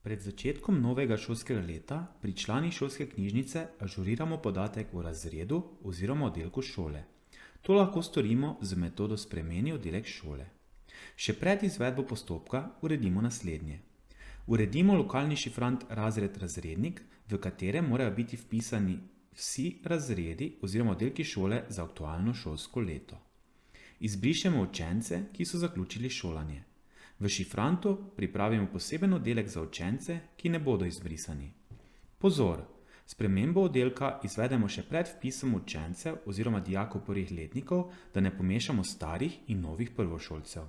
Pred začetkom novega šolskega leta pri članih šolske knjižnice ažuriramo podatek o razredu oziroma oddelku šole. To lahko storimo z metodo Spremeni oddelek šole. Še pred izvedbo postopka uredimo naslednje. Uredimo lokalni šifrant razred razrednik, v katerem morajo biti vpisani vsi razredi oziroma oddelki šole za aktualno šolsko leto. Izbrišemo učence, ki so zaključili šolanje. V šifrantu pripravimo poseben oddelek za učence, ki ne bodo izbrisani. Pozor! Spremembo oddelka izvedemo še pred vpisom učencev oziroma dijakov prvih letnikov, da ne pomešamo starih in novih prvošolcev.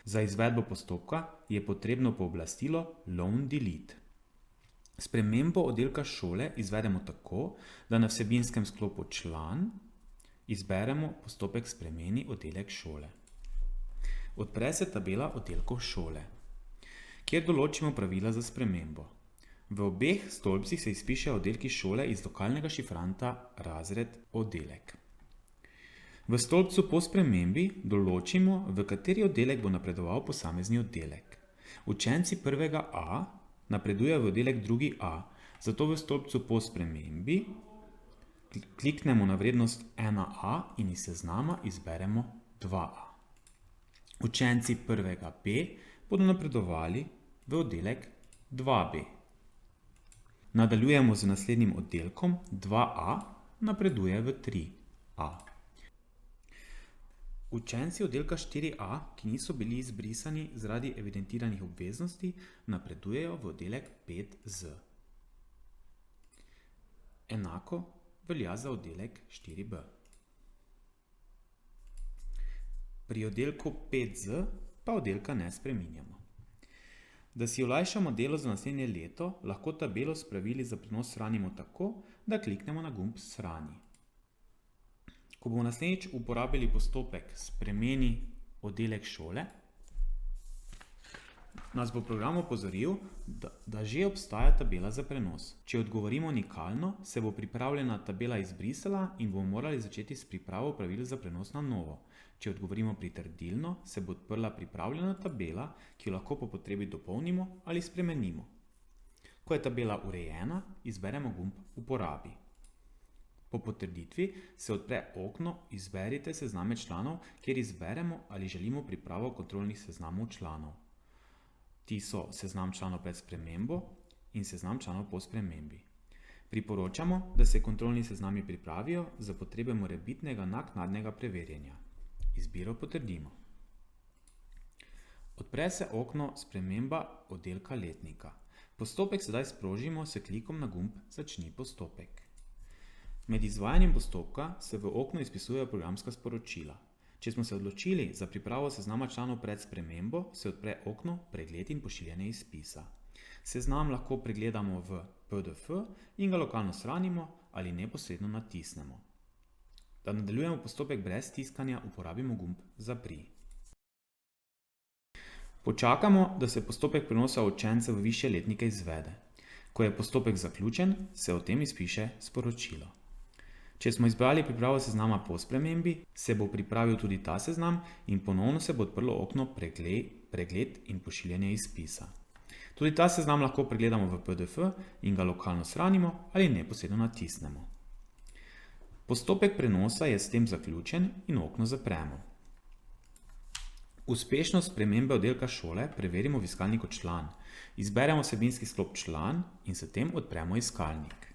Za izvedbo postopka je potrebno pooblastilo Loan Delete. Spremembo oddelka šole izvedemo tako, da na vsebinskem sklopu Član izberemo postopek Spremeni oddelek šole. Odpre se tabela oddelkov šole, kjer določimo pravila za spremembo. V obeh stolpcih se izpišejo oddelki šole iz lokalnega šifranta razred oddelek. V stolpcu po spremembi določimo, v kateri oddelek bo napredoval posamezni oddelek. Učenci prvega A napredujejo v oddelek drugi A, zato v stolpcu po spremembi kliknemo na vrednost 1A in iz seznama izberemo 2A. Učenci prvega B bodo napredovali v oddelek 2B. Nadaljujemo z naslednjim oddelkom, 2A napreduje v 3A. Učenci oddelka 4A, ki niso bili izbrisani zaradi evidentiranih obveznosti, napredujejo v oddelek 5Z. Enako velja za oddelek 4B. Pri oddelku 5Z pa oddelka ne spreminjamo. Da si olajšamo delo za naslednje leto, lahko tabelo s pravili za prenos shranimo tako, da kliknemo na gumb Shrani. Ko bomo naslednjič uporabili postopek Spremeni oddelek šole, nas bo program opozoril, da že obstaja tabela za prenos. Če odgovorimo unikalno, se bo pripravljena tabela izbrisala in bomo morali začeti s pripravo pravil za prenos na novo. Če odgovorimo pritrdilno, se bo odprla pripravljena tabela, ki jo lahko po potrebi dopolnimo ali spremenimo. Ko je tabela urejena, izberemo gumb Uporabi. Po potrditvi se odpre okno Izberite sezname članov, kjer izberemo, ali želimo pripravo kontrolnih seznamov članov. Ti so seznam članov pred spremembo in seznam članov po spremembi. Priporočamo, da se kontrolni seznami pripravijo za potrebe morebitnega naknadnega preverjanja. Izbiro potrdimo. Odpre se okno Sprememba oddelka letnika. Postopek sedaj sprožimo s klikom na gumb Začni postopek. Med izvajanjem postopka se v oknu izpisujejo programska sporočila. Če smo se odločili za pripravo seznama članov pred spremembo, se odpre okno Pregled in pošiljanje izpisa. Seznam lahko pregledamo v PDF in ga lokalno shranimo ali neposredno natisnemo. Da nadaljujemo postopek brez stiskanja, uporabimo gumb Zapri. Počakamo, da se postopek prenosa učencev v višje letnike izvede. Ko je postopek zaključen, se o tem izpiše sporočilo. Če smo izbrali pripravo seznama po spremembi, se bo pripravil tudi ta seznam in ponovno se bo odprlo okno Pregled in pošiljanje izpisa. Tudi ta seznam lahko pregledamo v PDF in ga lokalno shranimo ali neposredno natisnemo. Postopek prenosa je s tem zaključen in okno zapremo. Uspešnost spremembe oddelka šole preverimo v iskalniku Član. Izberemo vsebinski sklop Član in s tem odpremo iskalnik.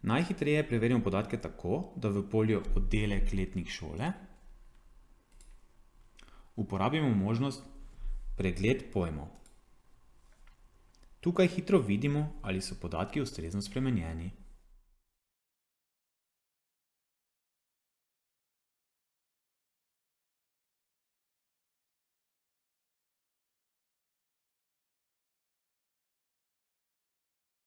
Najhitreje preverimo podatke tako, da v polju Oddelek letnik šole uporabimo možnost Pregled pojmov. Tukaj hitro vidimo, ali so podatki ustrezno spremenjeni.